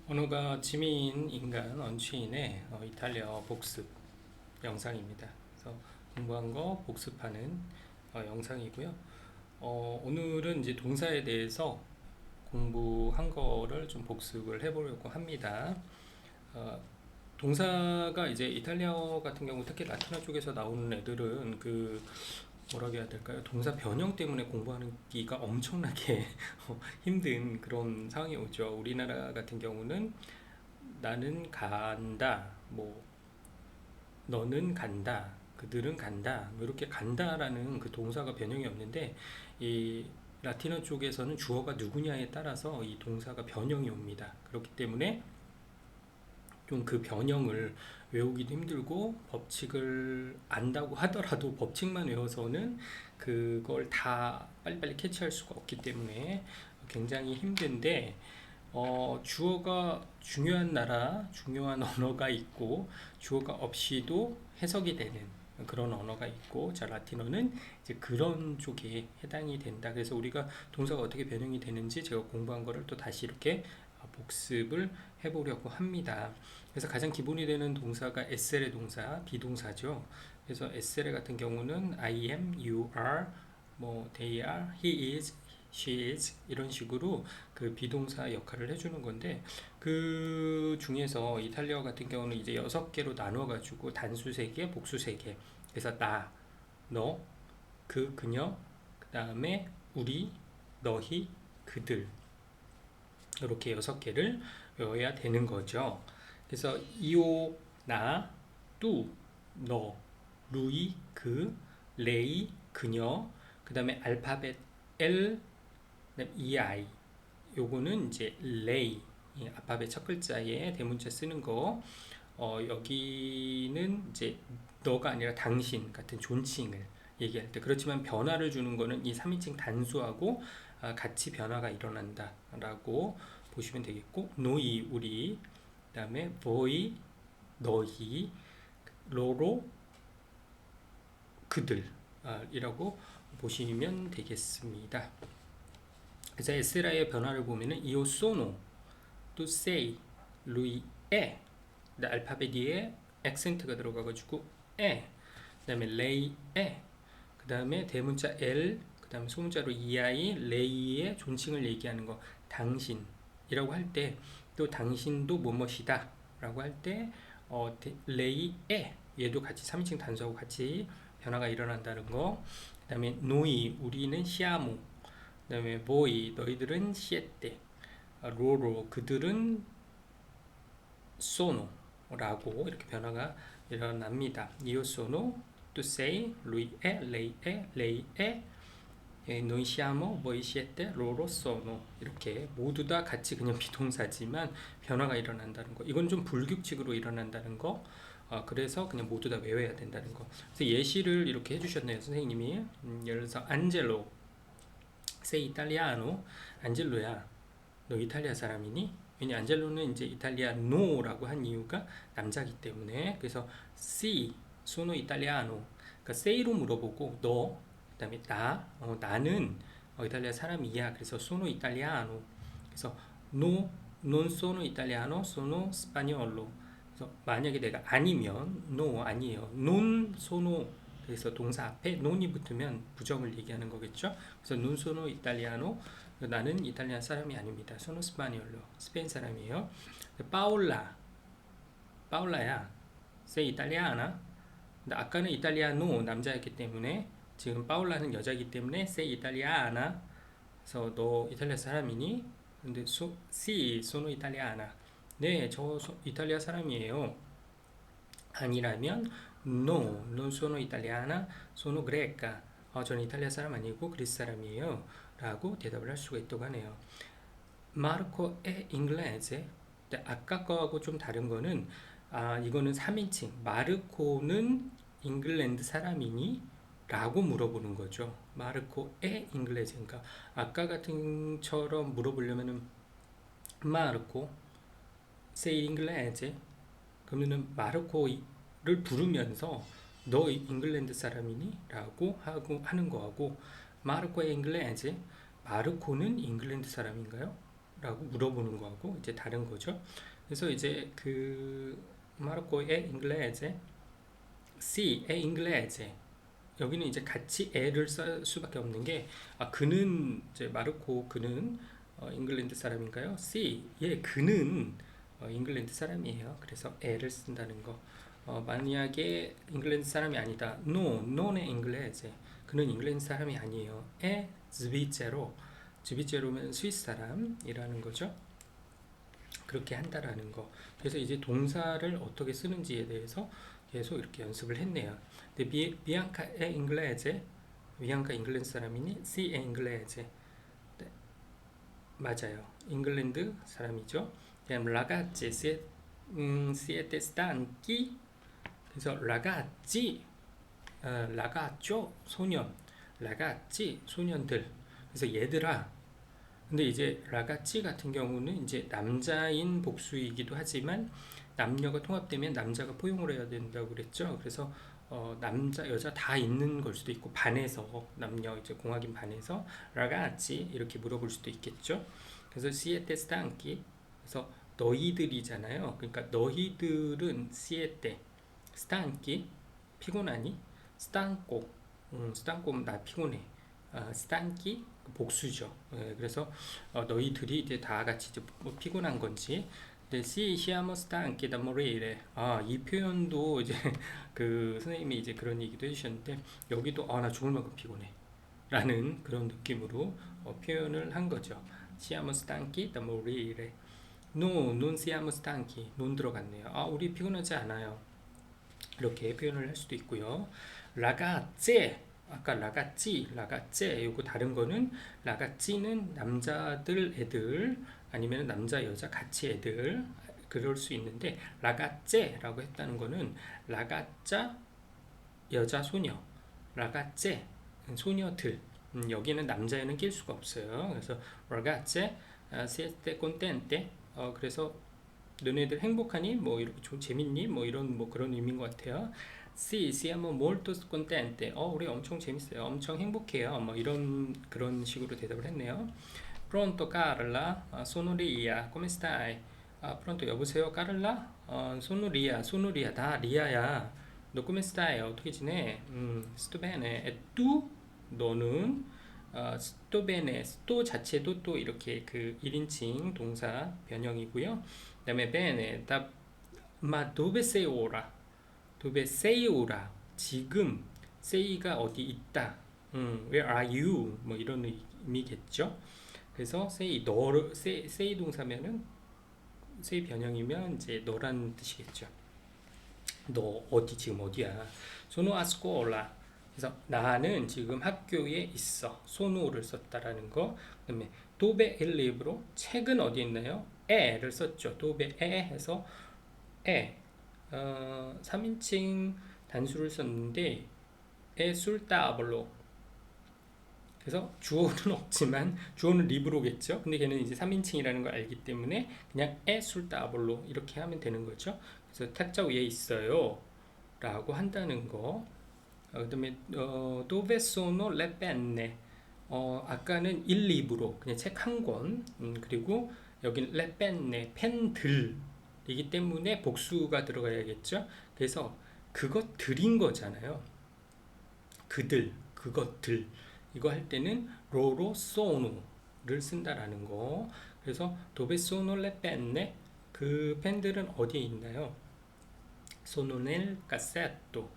언어가 취미인 인간 언취인의 이탈리아 복습 영상입니다. 그래서 공부한 거 복습하는 영상이고요. 오늘은 이제 동사에 대해서 공부한 거를 좀 복습을 해보려고 합니다. 어, 동사가 이제 이탈리아어 같은 경우 특히 라틴어 쪽에서 나오는 애들은 그 뭐라고 해야 될까요? 동사 변형 때문에 공부하기가 엄청나게 힘든 그런 상황이 오죠. 우리나라 같은 경우는 나는 간다, 뭐 너는 간다, 그들은 간다, 뭐 이렇게 간다라는 그 동사가 변형이 없는데 이 라틴어 쪽에서는 주어가 누구냐에 따라서 이 동사가 변형이 옵니다. 그렇기 때문에 좀 그 변형을 외우기도 힘들고 법칙을 안다고 하더라도 법칙만 외워서는 그걸 다 빨리빨리 캐치할 수가 없기 때문에 굉장히 힘든데 주어가 중요한 나라, 중요한 언어가 있고 주어가 없이도 해석이 되는 그런 언어가 있고 자 라틴어는 이제 그런 쪽에 해당이 된다. 그래서 우리가 동사가 어떻게 변형이 되는지 제가 공부한 거를 또 다시 이렇게 복습을 해보려고 합니다. 그래서 가장 기본이 되는 동사가 SL의 동사, 비동사죠. 그래서 SL 같은 경우는 I am, you are, 뭐 they are, he is, she is 이런 식으로 그 비동사 역할을 해주는 건데 그 중에서 이탈리아 같은 경우는 이제 6개로 나눠 가지고 단수 3개, 복수 3개. 그래서 나, 너, 그녀, 그 다음에 우리, 너희, 그들 이렇게 6개를 외워야 되는 거죠. 그래서 이오, 나, 뚜, 너, 루이, 그, 레이, 그녀, 그 다음에 알파벳 L, 그다음 EI 요거는 이제 레이 알파벳 첫 글자에 대문자 쓰는 거 여기는 이제 너가 아니라 당신 같은 존칭을 얘기할 때 그렇지만 변화를 주는 거는 이 3인칭 단수하고 같이 변화가 일어난다 라고 보시면 되겠고 노이 우리 그 다음에 보이 너희 로로 그들 이라고 보시면 되겠습니다. 그래서 에스라의 변화를 보면은 이오 소노 또 say 루이 에 알파벳 뒤에 액센트가 들어가가지고 에 그다음에 레이 에 그다음에 대문자 L 그다음에 소문자로 EI 레이의 존칭을 얘기하는 거 당신이라고 할 때 또 당신도 뭐뭐이다 라고 할 때 레이 에 얘도 같이 3인칭 단수하고 같이 변화가 일어난다는 거. 그다음에 노이 우리는 시아모 그 다음에 보이 너희들은 시에떼 로로 그들은 소노라고 이렇게 변화가 일어납니다. 이오 소노 to say 루이에 레이에 레이에 noi siamo, voi siete, loro sono 이렇게 모두 다 같이 그냥 비동사지만 변화가 일어난다는 거. 이건 좀 불규칙으로 일어난다는 거. 그래서 그냥 모두 다 외워야 된다는 거. 그래서 예시를 이렇게 해주셨네요, 선생님이. 예를 들어서 안젤로, sei italiano, 안젤로야, 너 이탈리아 사람이니? 왜냐 안젤로는 이제 이탈리아노라고 한 이유가 남자기 때문에 그래서 sì sono italiano 그러니까 say로 물어보고 너 그다음에 나는 이탈리아 사람이야 그래서 sono italiano 그래서 no non sono italiano sono spagnolo 그래서 만약에 내가 아니면 no 아니에요 non sono 그래서 동사 앞에 non이 붙으면 부정을 얘기하는 거겠죠 그래서 non sono italiano 나는 이탈리아 사람이 아닙니다. 소노 스파니올로 스페인 사람이에요. 파울라야 세 이탈리아나 근데 아까는 이탈리아노 남자였기 때문에 지금 파울라는 여자이기 때문에 세 이탈리아나 그래서 너 이탈리아 사람이니? 근데 소노 이탈리아나 네, 저 이탈리아 사람이에요. 아니라면 no, non sono italiana, sono greca. 저는 이탈리아 사람 아니고 그리스 사람이에요. 라고 대답을 할 수가 있다고 하네요. 마르코 에 인글레제. 아까 거하고 좀 다른 거는 이거는 3인칭. 마르코는 잉글랜드 사람이니? 라고 물어보는 거죠. 마르코 에 인글레제. 그러니까 아까 같은처럼 물어보려면은 마르코 세 인글레제. 그러면은 마르코를 부르면서 너 잉글랜드 사람이니? 라고 하는 거하고 마르코의 잉글랜드 마르코는 잉글랜드 사람인가요? 라고 물어보는 거하고 이제 다른 거죠. 그래서 이제 그 마르코의 잉글레제, C의 잉글레제, 여기는 이제 같이 에를 쓸 수밖에 없는 게, 그는 이제 마르코 그는 잉글랜드 사람인가요? C의 그는 잉글랜드 사람이에요. 그래서 에를 쓴다는 거. 만약에 잉글랜드 사람이 아니다. No, non è inglese. 그는 잉글랜드 사람이 아니에요. è svizzero. 스위스제로면 스위스 사람이라는 거죠. 그렇게 한다라는 거. 그래서 이제 동사를 어떻게 쓰는지에 대해서 계속 이렇게 연습을 했네요. 근데 비앙카 è inglese. 비앙카 잉글랜드 사람이니? sì è inglese. 네, 맞아요. 잉글랜드 사람이죠. 그다음 ragazzi siete stanchi. 그래서 ragazzi, ragazzo 소년, ragazzi 소년들. 그래서 얘들아. 근데 이제 라가찌 같은 경우는 이제 남자인 복수이기도 하지만 남녀가 통합되면 남자가 포용을 해야 된다고 그랬죠. 그래서 남자 여자 다 있는 걸 수도 있고, 반에서 남녀 이제 공학인 반에서 라가찌 이렇게 물어볼 수도 있겠죠. 그래서 시에테 스탄키, 그래서 너희들이잖아요. 그러니까 너희들은 시에테 스탄키 피곤하니? 스탄코, 스탄코면 나 피곤해. 스탄키 복수죠. 그래서 너희들이 이제 다 같이 이제 뭐 피곤한 건지. 근데 si siamo stanchi da morire. 이 표현도 이제 그 선생님이 이제 그런 얘기도 해주셨는데, 여기도 나 죽을 만큼 피곤해 라는 그런 느낌으로 표현을 한 거죠. siamo stanchi da morire. No, non siamo stanchi. non 들어갔네요. 우리 피곤하지 않아요. 이렇게 표현을 할 수도 있고요. ragazze, 아까 라가찌 요거 다른 거는, 라가찌는 남자들 애들 아니면 남자 여자 같이 애들 그럴 수 있는데, 라가찌라고 했다는 거는 라가짜 여자 소녀, 라가찌 소녀들. 여기는 남자에는 낄 수가 없어요. 그래서 라가찌 siete contente. 그래서 너네들 행복하니? 뭐 이렇게 좀 재밌니? 뭐 이런 뭐 그런 의미인 것 같아요. Sì, siamo molto contente. 우리 엄청 재밌어요. 엄청 행복해요. 뭐 이런 그런 식으로 대답을 했네요. Pronto, Carla? Sono Ria. Come stai? pronto, 여보세요, 까를라? sono Ria, 나 리아야. 너 come stai? 어떻게 지내? sto bene. E tu? 너는? sto bene. sto 자체도 또 이렇게 그 1인칭 동사 변형이고요. 그 다음에 bene. ma dove sei ora? dove sei ora? 지금. sei가 어디 있다. where are you? 뭐 이런 의미겠죠. 그래서 say 너를 say 동사면은 say 변형이면 이제 너라는 뜻이겠죠. 너 어디 지금 어디야? sono a scuola. 그래서 나는 지금 학교에 있어. sono를 썼다라는 거. 그다음에 dove il libro? 책은 어디 있나요? e를 썼죠. dove e 해서 e 3인칭 단수를 썼는데 e sul tavolo. 그래서 주어는 없지만 주어는 리브로겠죠. 근데 걔는 이제 3인칭이라는 걸 알기 때문에 그냥 e sul tavolo 이렇게 하면 되는 거죠. 그래서 탁자 위에 있어요 라고 한다는 거. 그 다음에 dove sono le penne? 아까는 il libro 그냥 책 한 권, 그리고 여기는 le penne 펜들이기 때문에 복수가 들어가야겠죠. 그래서 그것들인 거잖아요. 그들, 그것들. 이거 할 때는 로로 소노를 쓴다라는 거. 그래서 도베 소노레 펜네, 그 펜들은 어디에 있나요? 소노넬 카세토,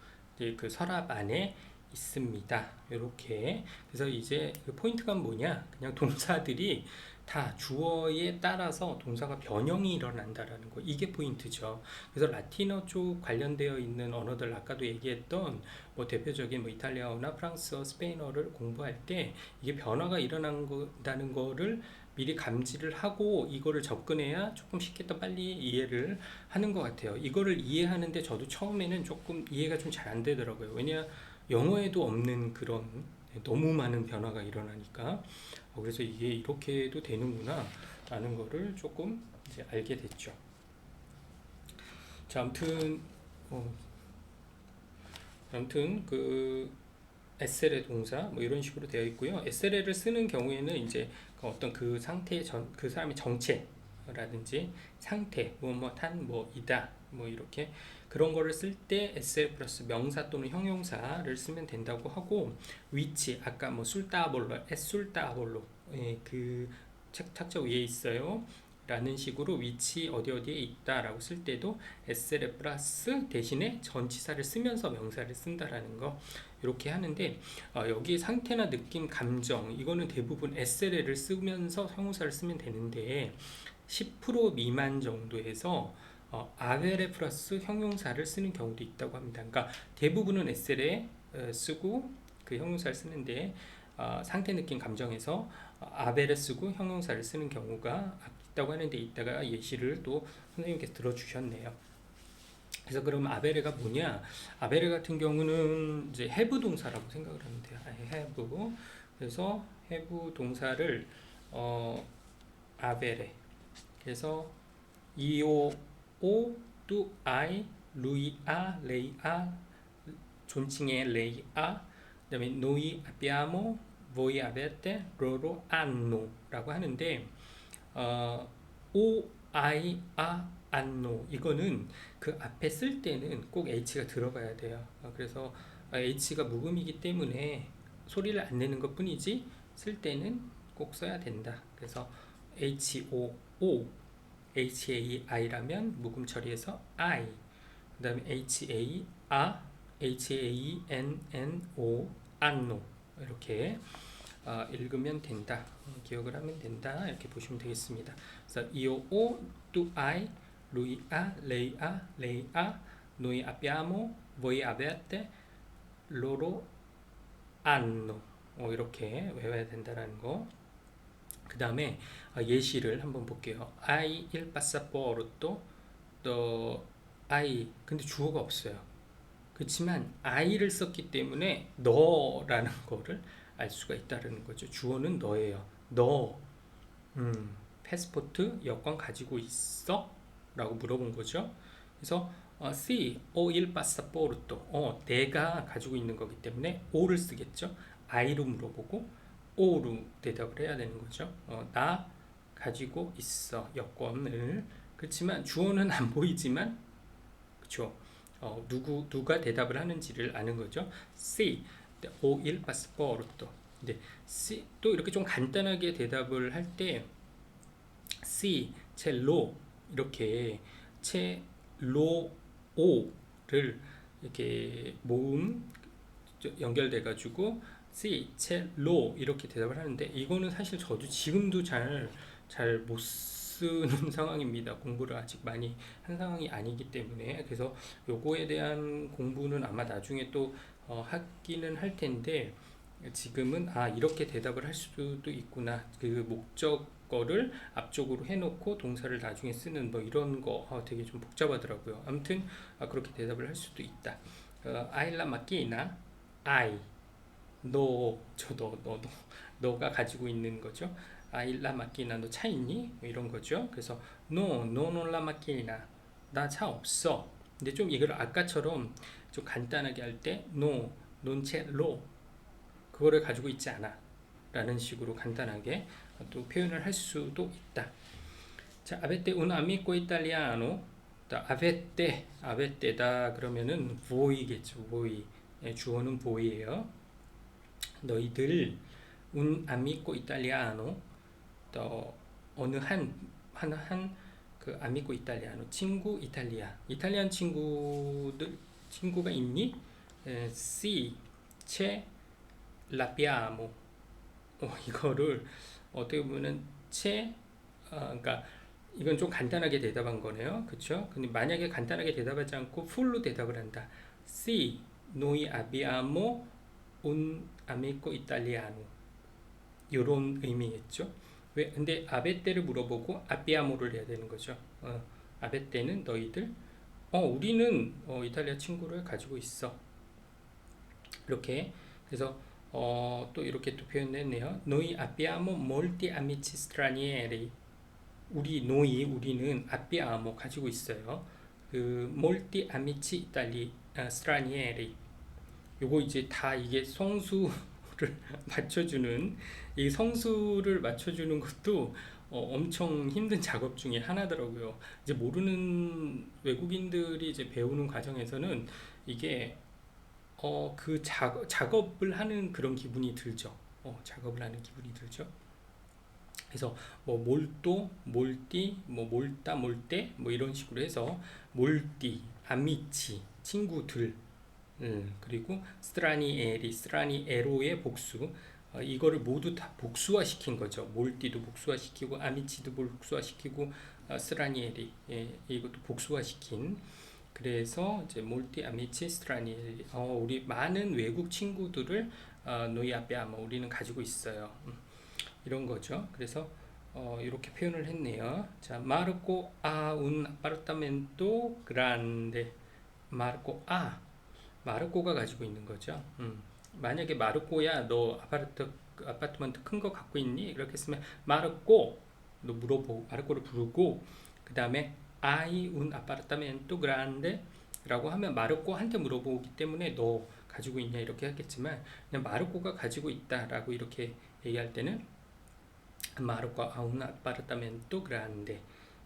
그 서랍 안에 있습니다. 이렇게. 그래서 이제 그 포인트가 뭐냐? 그냥 동사들이 다 주어에 따라서 동사가 변형이 일어난다라는 거. 이게 포인트죠. 그래서 라틴어 쪽 관련되어 있는 언어들, 아까도 얘기했던 뭐 대표적인 뭐 이탈리아어나 프랑스어, 스페인어를 공부할 때 이게 변화가 일어난다는 거를 미리 감지를 하고 이거를 접근해야 조금 쉽게 더 빨리 이해를 하는 것 같아요. 이거를 이해하는데 저도 처음에는 조금 이해가 좀 잘 안 되더라고요. 왜냐 영어에도 없는 그런 너무 많은 변화가 일어나니까. 그래서 이게 이렇게 해도 되는구나 라는 거를 조금 이제 알게 됐죠. 자, 아무튼 그 essere 동사 뭐 이런 식으로 되어 있고요. essere를 쓰는 경우에는 이제 그 어떤 그 상태 그 사람의 정체라든지 상태 뭐뭐한 뭐이다 뭐 이렇게 그런 거를 쓸 때 essere 플러스 명사 또는 형용사를 쓰면 된다고 하고 위치 아까 뭐 술따볼로 에술따볼로 예, 그 착자 위에 있어요. 라는 식으로 위치 어디에 있다라고 쓸 때도 essere 플러스 대신에 전치사를 쓰면서 명사를 쓴다라는 거 이렇게 하는데 여기 상태나 느낌, 감정 이거는 대부분 에세레를 쓰면서 형용사를 쓰면 되는데 10% 미만 정도에서 아베레 플러스 형용사를 쓰는 경우도 있다고 합니다. 그러니까 대부분은 에세레 쓰고 그 형용사를 쓰는데 상태, 느낌, 감정에서 아베레 쓰고 형용사를 쓰는 경우가 있다고 하는데 이따가 예시를 또 선생님께서 들어주셨네요. 그래서 그럼 아베레가 뭐냐? 아베레 같은 경우는 이제 have 동사라고 생각을 하면 돼요. have. 그래서 have 동사를 아베레. 그래서 io, o, tu, I, lui아, 레이아, 존칭의 레이아, 그다음에 noi abbiamo, voi avete, loro hanno라고 하는데 o, I, a, anno 이거는 그 앞에 쓸 때는 꼭 h가 들어가야 돼요. 그래서 h가 묵음이기 때문에 소리를 안 내는 것 뿐이지 쓸 때는 꼭 써야 된다. 그래서 h, o, o, h, a, i라면 묵음 처리해서 I, 그 다음에 h, a, a, h, a, n, n, o, anno 이렇게 읽으면 된다. 기억을 하면 된다. 이렇게 보시면 되겠습니다. 그래서 io, o, tu, hai, lui ha, lei ha, lei ha, noi abbiamo, voi avete, loro hanno. 이렇게 외워야 된다는 거. 그 다음에 예시를 한번 볼게요. Hai il passaporto, 또 I 근데 주어가 없어요. 그렇지만 I를 썼기 때문에 너라는 거를 알 수가 있다는 거죠. 주어는 너예요. 너 패스포트 여권 가지고 있어? 라고 물어본 거죠. 그래서 sì, ho il passaporto. 내가 가지고 있는 거기 때문에 o를 쓰겠죠. I로 물어보고 o로 대답을 해야 되는 거죠. 나 가지고 있어 여권을. 그렇지만 주어는 안 보이지만 그렇죠. 누가 대답을 하는지를 아는 거죠. sì, ho il passaporto. 네, sì, 또 이렇게 좀 간단하게 대답을 할 때 sì, ce l'ho 이렇게 ce l'ho o를 이렇게 모음 연결돼 가지고 sì, ce l'ho 이렇게 대답을 하는데 이거는 사실 저도 지금도 잘 못 쓰는 상황입니다. 공부를 아직 많이 한 상황이 아니기 때문에 그래서 요거에 대한 공부는 아마 나중에 또 하기는 할 텐데 지금은 이렇게 대답을 할 수도 있구나. 그 목적어를 앞쪽으로 해놓고 동사를 나중에 쓰는 뭐 이런 거 되게 좀 복잡하더라고요. 아무튼 그렇게 대답을 할 수도 있다. 아일라 마끼나 I 너가 가지고 있는 거죠. 아일라 마끼나 너 차 있니? 뭐 이런 거죠. 그래서 no non la macchina 나 차 없어. 근데 좀 이걸 아까처럼 좀 간단하게 할 때 no non ce l'ho 그거를 가지고 있지 않아 라는 식으로 간단하게 또 표현을 할 수도 있다. 자, avete un amico italiano. avette다 그러면은 voi겠죠. voi. 주어는 voi예요. 너희들 un amico italiano 또 어느 한 그 아미고 이탈리아노 친구 이탈리안 친구가 있니? sì c'è l'abbiamo. 이거를 어떻게 보면은 그러니까 이건 좀 간단하게 대답한 거네요. 그쵸? 근데 만약에 간단하게 대답하지 않고 풀로 대답을 한다. sì noi abbiamo un amico italiano 요런 의미겠죠. 왜? 근데 아베떼를 물어보고 아비아모를 해야 되는 거죠. 아베떼는 너희들 우리는 이탈리아 친구를 가지고 있어. 이렇게 그래서 또 이렇게 또 표현했네요. Noi abbiamo molti amici stranieri. 우리는 abbiamo 가지고 있어요. 그 molti amici stranieri 요거 이제 다 이게 성수를 맞춰주는, 이 성수를 맞춰주는 것도 엄청 힘든 작업 중에 하나더라고요. 이제 모르는 외국인들이 이제 배우는 과정에서는 이게 그 작업을 하는 그런 기분이 들죠. 작업을 하는 기분이 들죠. 그래서 뭐 몰도, 몰띠, 뭐 몰따, 몰떼 뭐 이런 식으로 해서 몰띠, 아미치, 친구들, 그리고 스트라니에리, 스트라니에로의 복수, 이거를 모두 다 복수화시킨 거죠. 몰띠도 복수화시키고 아미치도 복수화시키고 스트라니에리, 이것도 복수화시킨. 그래서 이제 몰티 아미치 스트라니에리, 우리 많은 외국 친구들을 노이 앞에 아마 우리는 가지고 있어요. 이런 거죠. 그래서 이렇게 표현을 했네요. 자, 마르코 아운 아파르타멘토 그란데. 마르코 마르코가 가지고 있는 거죠. 만약에 마르코야 너 아파트먼트 큰 거 갖고 있니? 이렇게 했으면 마르코 너 물어보고 마르코를 부르고 그 다음에 아이 운 아파르타멘토 그란데 라고 하면 마르코한테 물어보기 때문에 너 가지고 있냐 이렇게 하겠지만 그냥 마르코가 가지고 있다라고 이렇게 얘기할 때는 마르코 아 운 아파르타멘토 그란데,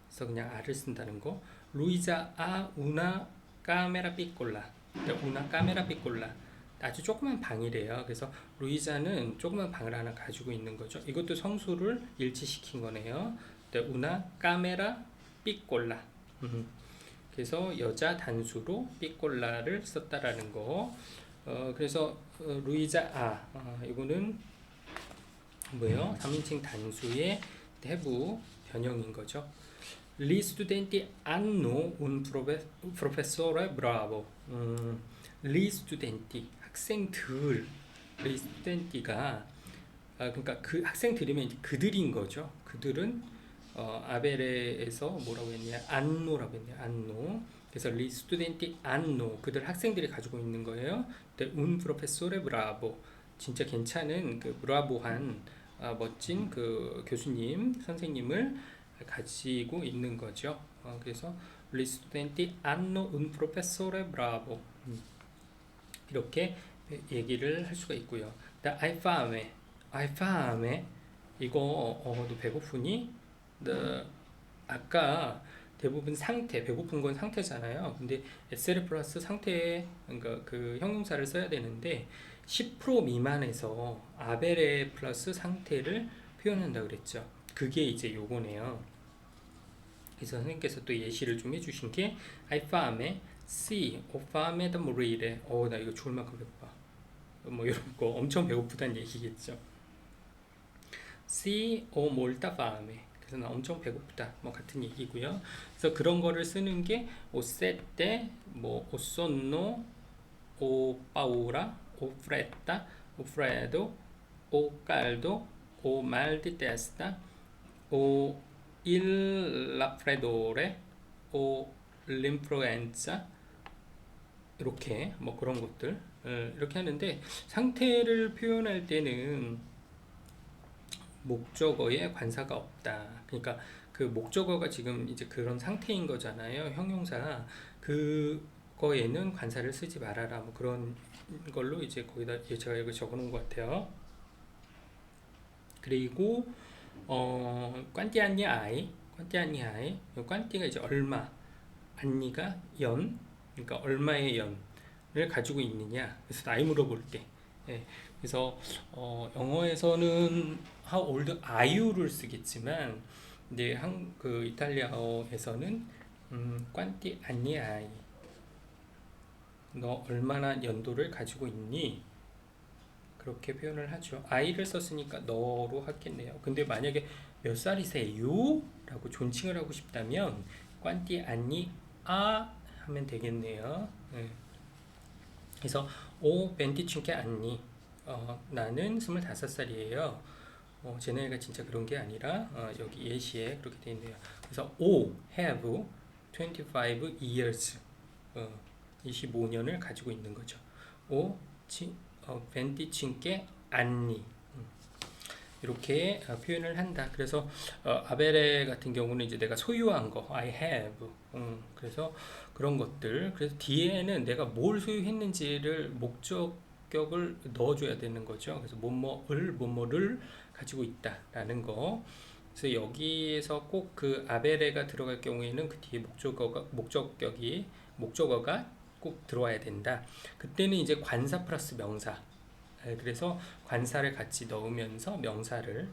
그래서 그냥 아를 쓴다는 거. 루이자 아 우나 카메라 삐꼴라, 우나 카메라 삐꼴라, 아주 조그만 방이래요. 그래서 루이자는 조그만 방을 하나 가지고 있는 거죠. 이것도 성수를 일치시킨 거네요. 우나 카메라 삐꼴라. 그래서 여자 단수로 삐꼴라를 썼다라는 거. 그래서 루이자 이거는 뭐예요? 3인칭 단수의 대부 변형인 거죠. Gli studenti hanno un professore bravo. Gli studenti, 학생들. Gli studenti가 그러니까 그 학생들이면 그들인 거죠. 그들은 아베레에서 뭐라고 했냐? 안노라고 했냐? 안노. 그래서 Gli studenti hanno, 그들 학생들이 가지고 있는 거예요. Un professore bravo, 진짜 괜찮은 그 브라보한 멋진 그 교수님, 선생님을 가지고 있는 거죠. 그래서 Gli studenti hanno un professore bravo. 이렇게 얘기를 할 수가 있고요. hai fame, hai fame, 이거 너 배고프니? 아까 대부분 상태, 배고픈 건 상태잖아요. 근데 SL 플러스 상태에 그러니까 그 형용사를 써야 되는데 10% 미만에서 아베레 플러스 상태를 표현한다 그랬죠. 그게 이제 요거네요. 그래서 선생님께서 또 예시를 좀 해주신 게 hai fame, sì, ho fame da morire. 나 이거 죽을 만큼 배고파. 뭐 이런 거 엄청 배고프다는 얘기겠죠. sì, ho molta fame. 그래서 나 엄청 배고프다. 뭐 같은 얘기고요. 그래서 그런 거를 쓰는 게 ho sete, 뭐 ho sonno, ho paura, ho fretta, ho freddo, ho caldo, ho mal di testa, ho il raffreddore, ho l'influenza, 이렇게 뭐 그런 것들 이렇게 하는데, 상태를 표현할 때는 목적어에 관사가 없다. 그러니까 그 목적어가 지금 이제 그런 상태인 거잖아요. 형용사. 그거에는 관사를 쓰지 말아라. 뭐 그런 걸로 이제 거기다 제가 이거 적어 놓은 것 같아요. 그리고 quanti anni hai? quanti anni hai? quanti가 이제 얼마, anni가 연, 그러니까 얼마의 연을 가지고 있느냐. 그래서 나이 물어볼 때. 예. 그래서 영어에서는 how old are you를 쓰겠지만, 이제 그 이탈리아어에서는 quanti anni hai? 너 얼마나 연도를 가지고 있니? 그렇게 표현을 하죠. 아이를 썼으니까 너로 하겠네요. 근데 만약에 몇 살이세요? 라고 존칭을 하고 싶다면 quanti anni ha 하면 되겠네요. 네. 그래서 ho 25 anni, 나는 25살이에요. 제 나이가 진짜 그런 게 아니라 여기 예시에 그렇게 되어 있네요. 그래서 O have 25 years, 25년을 가지고 있는 거죠. O 25 anni. 이렇게 표현을 한다. 그래서 아베레 같은 경우는 이제 내가 소유한 거, I have. 그래서 그런 것들. 그래서 뒤에는 내가 뭘 소유했는지를 목적격을 넣어줘야 되는 거죠. 그래서 뭐뭐를 가지고 있다라는 거. 그래서 여기에서 꼭 그 아베레가 들어갈 경우에는 그 뒤에 목적어가 꼭 들어와야 된다. 그때는 이제 관사 플러스 명사. 그래서 관사를 같이 넣으면서 명사를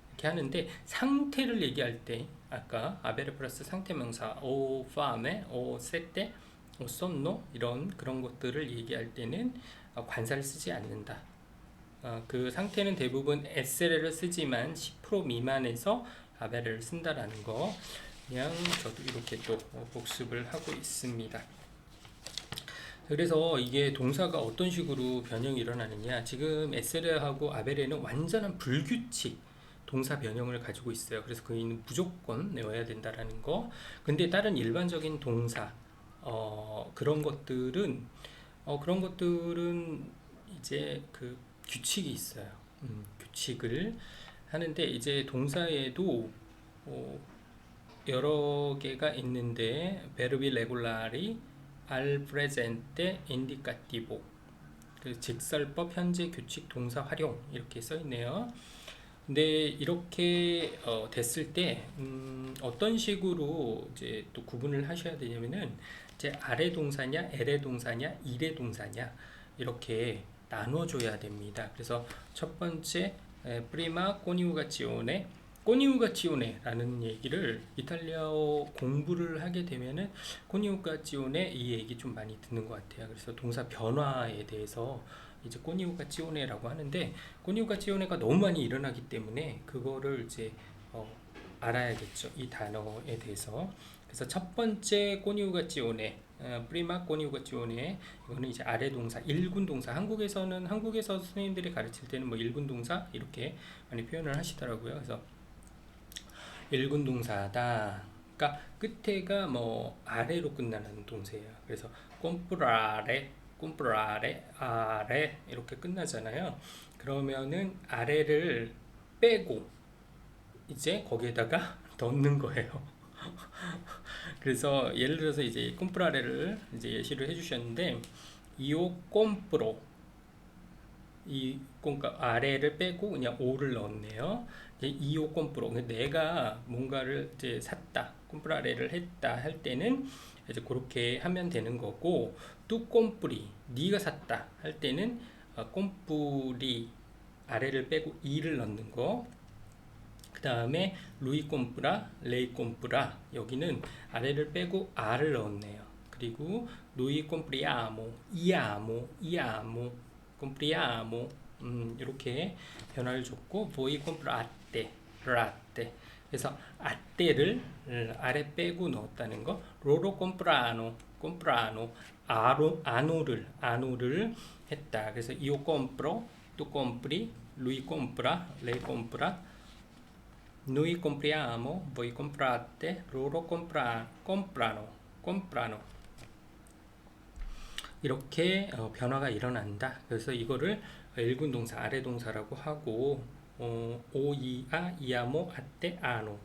이렇게 하는데, 상태를 얘기할 때 아까 아베레 플러스 상태 명사 오 파메 오 세테 오 쏜노 이런 그런 것들을 얘기할 때는 관사를 쓰지 않는다. 그 상태는 대부분 에세레를 쓰지만 10% 미만에서 아베레를 쓴다라는 거, 그냥 저도 이렇게 또 복습을 하고 있습니다. 그래서 이게 동사가 어떤 식으로 변형이 일어나느냐, 지금 에세레하고 아베레는 완전한 불규칙 동사 변형을 가지고 있어요. 그래서 그는 무조건 외워야 된다라는 거. 근데 다른 일반적인 동사 그런 것들은 이제 그 규칙이 있어요. 규칙을 하는데, 이제 동사에도 여러 개가 있는데, 베르비 레굴라리 al presente indicativo, 그 직설법 현재 규칙 동사 활용 이렇게 써 있네요. 근데 이렇게 됐을 때 어떤 식으로 이제 또 구분을 하셔야 되냐면은, 이제 아래 동사냐, 엘의 동사냐, 일의 동사냐 이렇게 나눠줘야 됩니다. 그래서 첫 번째 프리마 코니우가치오네, 코니우가치오네라는 얘기를 이탈리아어 공부를 하게 되면은 코니우가치오네 이 얘기 좀 많이 듣는 것 같아요. 그래서 동사 변화에 대해서 이제 코니우가치오네라고 하는데, 코니우가치오네가 너무 많이 일어나기 때문에 그거를 이제 알아야겠죠, 이 단어에 대해서. 그래서 첫 번째 코니우가치오네, 프리마 코니우가치오네, 이거는 이제 아래 동사, 일군 동사. 한국에서 선생님들이 가르칠 때는 뭐 일군 동사 이렇게 많이 표현을 하시더라고요. 그래서 일군 동사다. 그러니까 끝에가 뭐 아래로 끝나는 동사예요. 그래서 꼼프라레, 아래 이렇게 끝나잖아요. 그러면은 아래를 빼고 이제 거기에다가 넣는 거예요. 그래서 예를 들어서 이제 꼼프라레를 이제 예시를 해주셨는데, 이오 꼼프로, 이 그러니까 아래를 빼고 그냥 오를 넣었네요. 이오 꼼프로, 내가 뭔가를 이제 샀다, 꼼프라레를 했다 할 때는 이제 그렇게 하면 되는 거고, 뚜 꼼프리, 네가 샀다 할 때는 꼼프리 아래를 빼고 이를 넣는 거. 그 다음에 루이 꼼프라, 레이 꼼프라, 여기는 아래를 빼고 아를 넣었네요. 그리고 루이 꼼프리아모, 이아모 꼼프리아모, 이렇게 변화를 줬고, 보이 꼼프라테, 라테. 그래서 아테를 아래 빼고 넣었다는 거. 로로 꼼프라노, 아노를 했다. 그래서 이오 꼼프로, 뚜 꼼프리, 루이 꼼프라, 레이 꼼프라, noi compriamo, voi comprate, loro comprano. 이렇게 변화가 일어난다. 그래서 이거를 일군 동사, 아래 동사라고 하고, 오이아, 이아모, 아떼, 아노,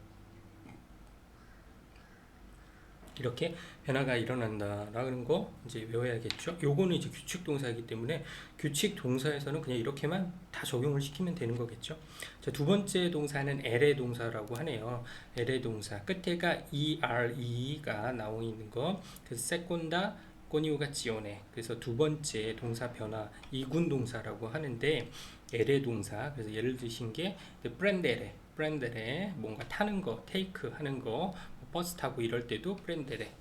이렇게 변화가 일어난다라는 거 이제 외워야겠죠. 요거는 이제 규칙 동사이기 때문에 규칙 동사에서는 그냥 이렇게만 다 적용을 시키면 되는 거겠죠. 자, 두 번째 동사는 엘의 동사라고 하네요. 엘의 동사 끝에가 ere가 나오 있는 거. 그래서 세콘다 코니우가치오네. 그래서 두 번째 동사 변화 이군 동사라고 하는데, 엘의 동사. 그래서 예를 드신 게 프렌데레 뭔가 타는 거, 테이크 하는 거, 버스 타고 이럴 때도 프렌데레.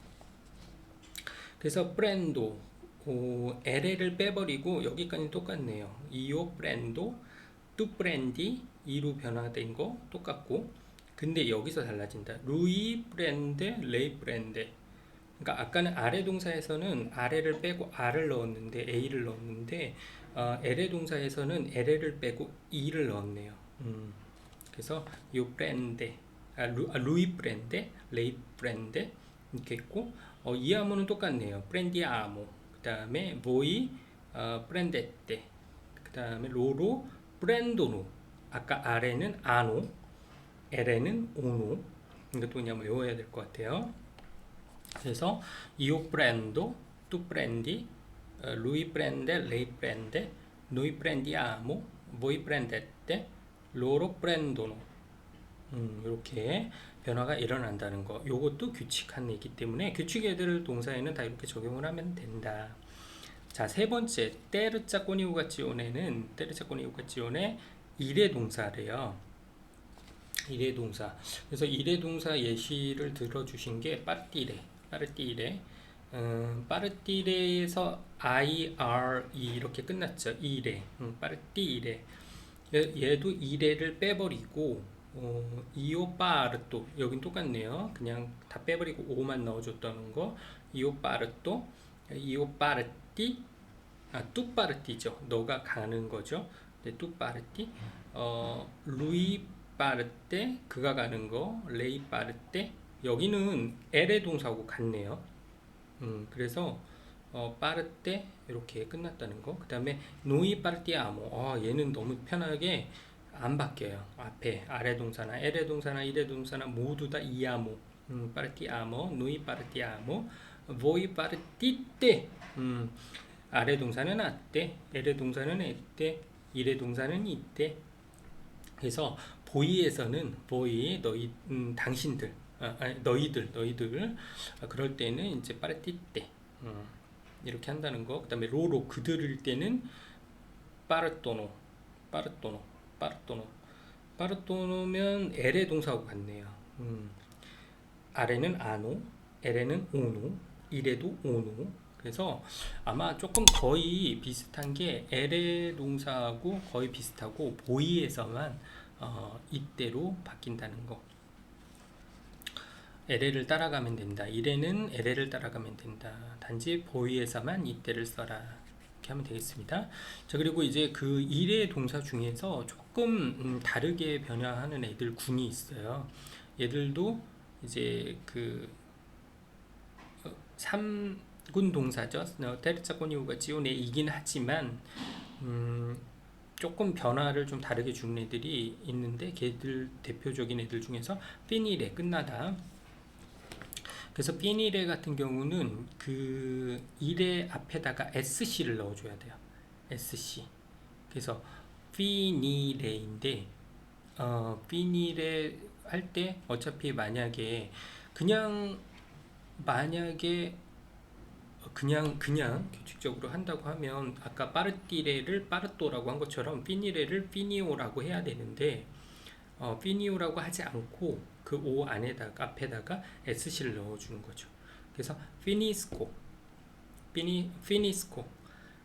그래서 프렌도, LL을 빼버리고 여기까지 똑같네요. 이오 프렌도, 뚜 프렌디, 이로 변화된 거 똑같고, 근데 여기서 달라진다. 루이 프렌데, 레이 프렌데. 그러니까 아까는 아래 동사에서는 아래를 빼고 R을 넣었는데, A를 넣었는데, L의 동사에서는 LL을 빼고 E를 넣었네요. 그래서 요 프렌데, 루이 프렌데, 레이 프렌데 이렇게 있고, 이아모는 똑같네요. 프렌디아모. 그 다음에 보이 프렌데테. 그 다음에 로로 프렌도노. 아까 아래는 아노, LN은 오노. 이것도 그냥 외워야 될 것 같아요. 그래서 이오 프렌도, 투 프렌디, 루이 프렌데, 레이 프렌데, noi prendiamo, voi prendete, loro prendono. 이렇게 변화가 일어난다는 거. 요것도 규칙한이기 때문에 규칙애들 동사에는 다 이렇게 적용을 하면 된다. 자, 세 번째, 테르자 꼬니우가지오네는 테르자 꼬니우가지오네 일의 동사래요. 일의 동사. 그래서 일의 동사 예시를 들어주신 게 빠르띠레. 빠르띠레에서 IRE 이렇게 끝났죠. 이레. 빠르띠레. 얘도 이레를 빼버리고 이오 빠르또 여긴 똑같네요. 그냥 다 빼버리고 오만 넣어줬다는 거. 이오 빠르또, 이오 빠르띠, 뚜빠르띠죠. 너가 가는 거죠. 네, 뚜빠르띠. 루이 빠르떼 그가 가는 거. 레이 빠르떼 여기는 엘의 동사하고 같네요. 그래서 빠르떼 이렇게 끝났다는 거. 그 다음에 노이 빠르띠아모. 얘는 너무 편하게 안 바뀌어요. 앞에 아래 동사나 엘의 동사나 일의 동사나 모두 다 이아모. 빠르띠아모, 노이 빠르띠아모, 보이 빠르띠떼. 아래 동사는 아떼, 엘의 동사는 에떼, 일의 동사는 이떼. 그래서 보이에서는 보이 너희 당신들 너희들 그럴 때는 이제 빠르띠떼 이렇게 한다는 거. 그다음에 로로 그들일 때는 빠르토노면 엘의 동사하고 같네요. 아래는 아노, 엘에는 오노, 일에도 오노. 그래서 아마 조금 거의 비슷한 게 엘의 동사하고 거의 비슷하고 보이에서만 이때로 바뀐다는 거. LL을 따라가면 된다. 이래는 LL을 따라가면 된다. 단지 보이에서만 이때를 써라. 이렇게 하면 되겠습니다. 자, 그리고 이제 그 일의 동사 중에서 조금 다르게 변화하는 애들 군이 있어요. 얘들도 이제 그 3군 동사죠. 테르자 꼬니우가 지오네 이긴 하지만 조금 변화를 좀 다르게 주는 애들이 있는데 걔들 대표적인 애들 중에서 피니레 끝나다. 그래서 피니레 같은 경우는 그 일의 앞에다가 SC를 넣어줘야 돼요. SC. 그래서 피니레인데 피니레 할 때 어차피 만약에 그냥 규칙적으로 한다고 하면 아까 빠르띠레를 빠르또라고 한 것처럼 피니레를 피니오라고 해야 되는데 피니오라고 하지 않고 그 오 안에다가 앞에다가 SC를 넣어주는 거죠. 그래서 피니스코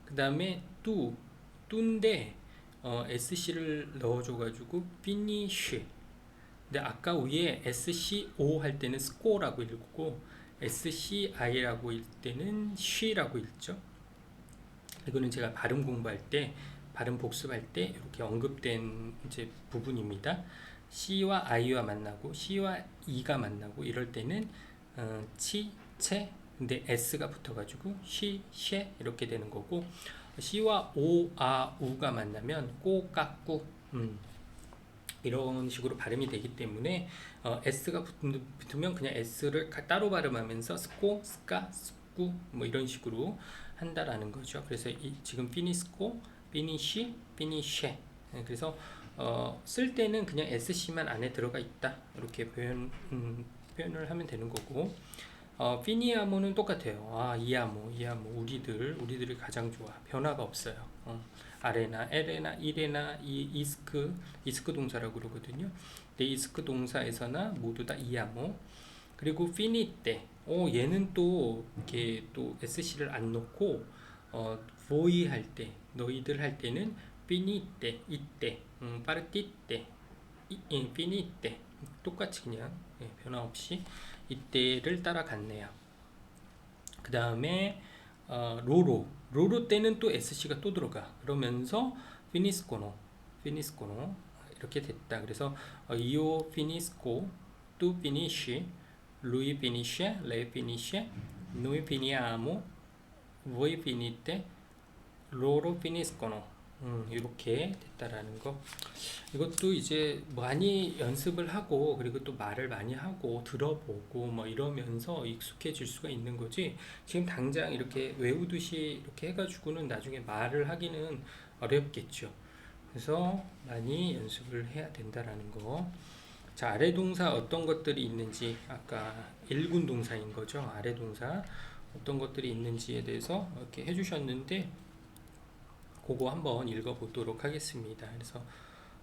그 다음에 뚜인데 SC를 넣어줘가지고 피니쉬. 근데 아까 위에 SCO 할 때는 스코라고 읽고 SCI라고 읽을 때는 쉬라고 읽죠. 이거는 제가 발음 공부할 때, 발음 복습할 때 이렇게 언급된 이제 부분입니다. C와 I와 만나고 C와 E가 만나고 이럴 때는 채 근데 S가 붙어가지고 쉐 이렇게 되는 거고 C와 오, 우가 만나면 꼬, 이런 식으로 발음이 되기 때문에 S가 붙으면 그냥 S를 따로 발음하면서 스코, 스카, 스쿠 뭐 이런 식으로 한다라는 거죠. 그래서 지금 피니스코, 피니쉬, 피니쉐. 그래서 쓸 때는 그냥 SC만 안에 들어가 있다 이렇게 표현을 하면 되는 거고 피니아모는 똑같아요. 이아모 우리들이 가장 좋아. 변화가 없어요. 아레나, 에레나, 이레나, 이스크 동사라고 그러거든요. 근데 이스크 동사에서나 모두 다 이아모. 그리고 피니떼. 얘는 또 이렇게 또 SC를 안 넣고 보이 할 때, 너희들 할 때는 피니떼, 이때, 파르티떼, 피니떼 똑같이 그냥 변화 없이 이때를 따라갔네요. 그 다음에 로로 때는 또 SC가 또 들어가. 그러면서 피니스코노 이렇게 됐다. 그래서 이오 피니스코, tu finisci, lui finisce, lei finisce, noi finiamo, voi finite, loro finiscono. 이렇게 됐다라는 거. 이것도 이제 많이 연습을 하고 그리고 또 말을 많이 하고 들어보고 뭐 이러면서 익숙해질 수가 있는 거지. 지금 당장 이렇게 외우듯이 이렇게 해가지고는 나중에 말을 하기는 어렵겠죠. 그래서 많이 연습을 해야 된다라는 거. 자, 아래 동사 어떤 것들이 있는지, 아까 1군 동사인 거죠. 아래 동사 어떤 것들이 있는지에 대해서 이렇게 해주셨는데 그거 한번 읽어보도록 하겠습니다. 그래서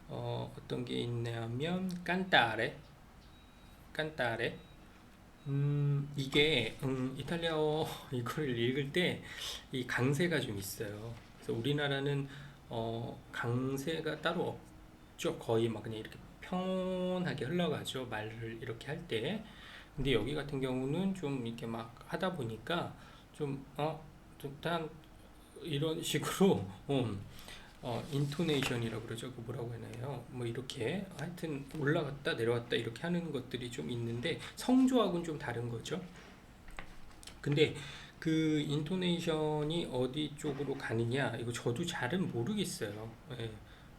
어떤 게 있냐면 깐따레, 깐따레. 이게 이탈리아어 이걸 읽을 때 이 강세가 좀 있어요. 그래서 우리나라는 강세가 따로 없죠. 거의 막 그냥 이렇게 평온하게 흘러가죠. 말을 이렇게 할 때. 근데 여기 같은 경우는 좀 이렇게 막 하다 보니까 좀단 이런 식으로 인토네이션이라고 그러죠. 그 뭐라고 하나요? 뭐 이렇게 하여튼 올라갔다 내려왔다 이렇게 하는 것들이 좀 있는데 성조하고는 좀 다른 거죠. 근데 그 인토네이션이 어디 쪽으로 가느냐 이거 저도 잘은 모르겠어요. 예.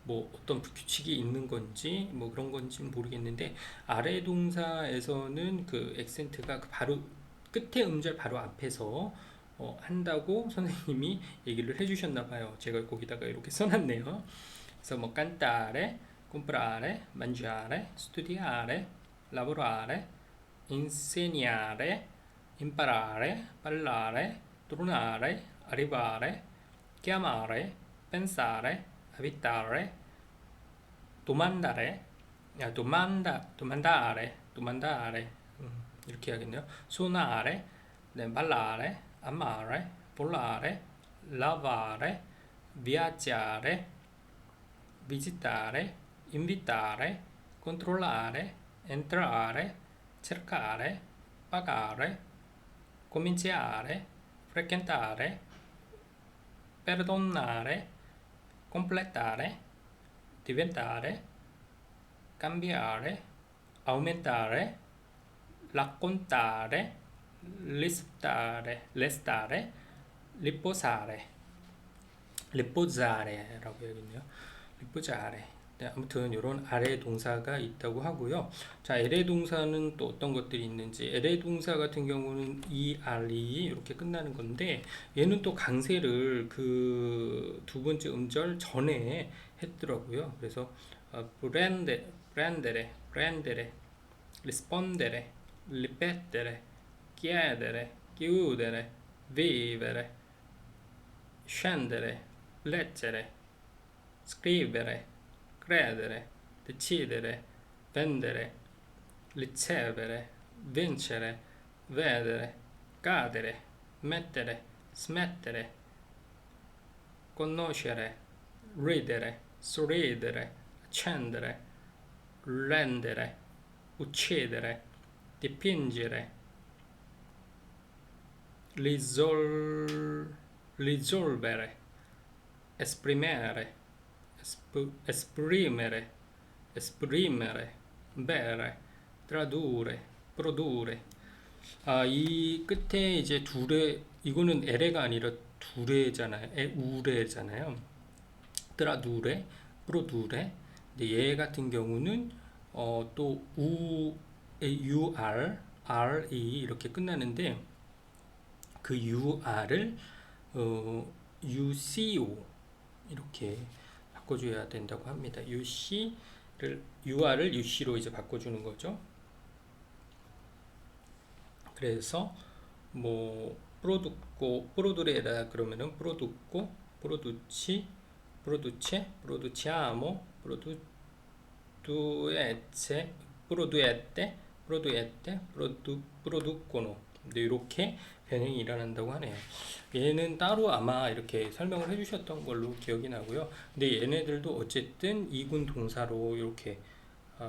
뭐 어떤 규칙이 있는 건지 뭐 그런 건지는 모르겠는데 아래 동사에서는 그 액센트가 바로 끝에 음절 바로 앞에서 한다고 선생님이 얘기를 해주셨나 봐요. 제가 거기다가 이렇게 써놨네요. 그래서 뭐 cantare, comprare, mangiare, studiare, lavorare, insegnare, imparare, parlare, tornare, arrivare, chiamare, pensare, abitare, domandare, domandare, 이렇게 해야겠네요. suonare, 네, ballare, amare, volare, lavare, viaggiare, visitare, invitare, controllare, entrare, cercare, pagare, cominciare, frequentare, perdonare, completare, diventare, cambiare, aumentare, raccontare, restare, riposare라고 해야겠네요. 리포자래. 네, 아무튼 이런 아래 동사가 있다고 하고요. 자, LA 동사는 또 어떤 것들이 있는지. LA 동사 같은 경우는 ERE 이렇게 끝나는 건데 얘는 또 강세를 그 두 번째 음절 전에 했더라고요. 그래서 prendere, rispondere, ripetere, chiedere, chiudere, vivere, scendere, leggere, scrivere, credere, decidere, vendere, ricevere, vincere, vedere, cadere, mettere, smettere, conoscere, ridere, sorridere, accendere, rendere, uccidere, dipingere, risolvere, esprimere, esprimere, bere, tradurre, produrre. 이 끝에 이제 이거는 에레가 아니라 두레잖아요. 우레잖아요. tradurre, produrre. 근데 얘 같은 경우는 또 RE 이렇게 끝나는데 그 UR을 UCO 이렇게 바꿔줘야 된다고 합니다. UR을 UC로 이제 바꿔주는 거죠. 그래서 뭐 produrre라 그러면은 produco, produci, produce, produciamo, produette, producono. 이렇게 변형이 일어난다고 하네요. 얘는 따로 아마 이렇게 설명을 해주셨던 걸로 기억이 나고요. 근데 얘네들도 어쨌든 2군 동사로 이렇게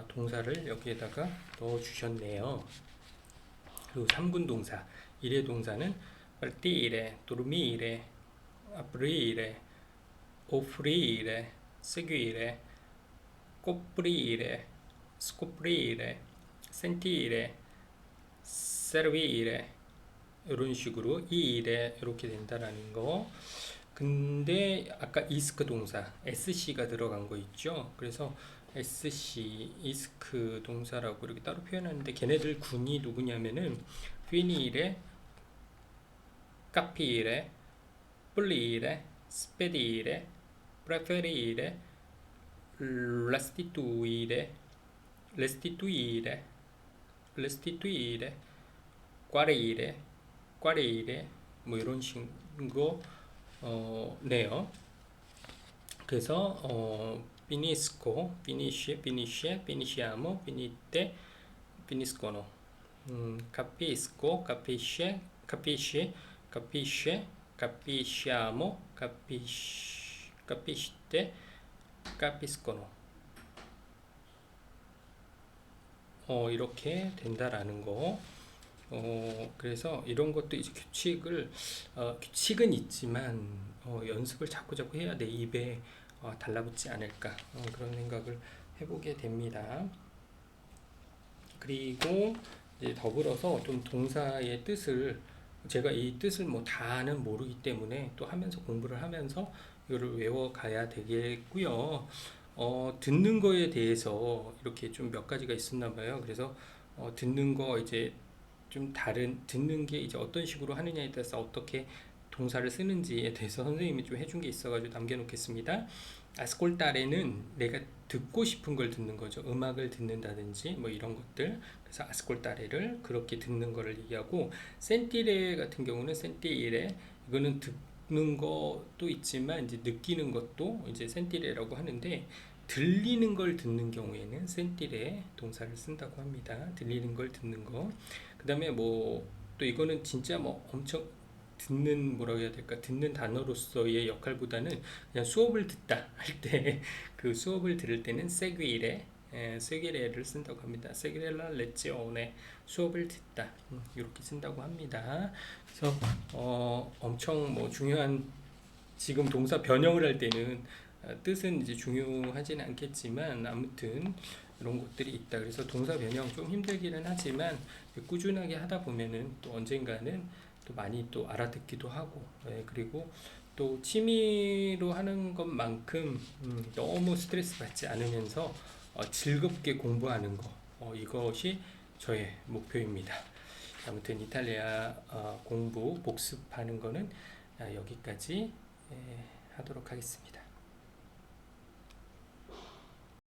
동사를 여기에다가 넣어 주셨네요. 그리고 3군 동사 1의 동사는 partire, dormire, aprire, offrire, seguire, coprire, scoprire, sentire, servire 이런 식으로 이 일에 이렇게 된다라는 거. 근데 아까 이스크 동사 SC가 들어간 거 있죠. 그래서 SC 이스크 동사라고 이렇게 따로 표현하는데 걔네들 군이 누구냐면은 finire, capire, pulire, spedire, preferire, restituire, restituire, restituire, guarire, guarire 뭐 이런 식으로 네요. 그래서 finisco, finisce, finisce, finisciamo, finite, finiscono. Capisco, capisce, capisci, capisce, capisciamo, capisce, capiscono. 이렇게 된다라는 거. 그래서 이런 것도 이제 규칙은 있지만 연습을 자꾸 해야 내 입에 달라붙지 않을까 그런 생각을 해보게 됩니다. 그리고 이제 더불어서 좀 동사의 뜻을 제가 이 뜻을 뭐 다는 모르기 때문에 또 하면서 공부를 하면서 이거를 외워가야 되겠고요. 듣는 거에 대해서 이렇게 좀 몇 가지가 있었나 봐요. 그래서 듣는 거 이제 좀 다른 듣는 게 이제 어떤 식으로 하느냐에 따라서 어떻게 동사를 쓰는지에 대해서 선생님이 좀 해준 게 있어가지고 남겨놓겠습니다. 아스콜타레는 내가 듣고 싶은 걸 듣는 거죠. 음악을 듣는다든지 뭐 이런 것들. 그래서 아스콜타레를 그렇게 듣는 거를 얘기하고, 센티레 같은 경우는 센티레 이거는 듣는 것도 있지만 이제 느끼는 것도 이제 센티레라고 하는데, 들리는 걸 듣는 경우에는 센티레 동사를 쓴다고 합니다. 들리는 걸 듣는 거. 그 다음에 뭐 또 이거는 진짜 뭐 엄청 듣는 뭐라고 해야 될까, 듣는 단어로서의 역할보다는 그냥 수업을 듣다 할 때 그 수업을 들을 때는 세귀레 세귀레를 쓴다고 합니다. 세귀레라 레지오네 수업을 듣다 이렇게 쓴다고 합니다. 그래서 엄청 뭐 중요한, 지금 동사 변형을 할 때는 뜻은 이제 중요하지는 않겠지만 아무튼 이런 것들이 있다. 그래서 동사 변형 좀 힘들기는 하지만 꾸준하게 하다 보면은 또 언젠가는 또 많이 또 알아듣기도 하고, 그리고 또 취미로 하는 것만큼 너무 스트레스 받지 않으면서 즐겁게 공부하는 거, 이것이 저의 목표입니다. 아무튼 이탈리아 공부 복습하는 거는 여기까지 하도록 하겠습니다.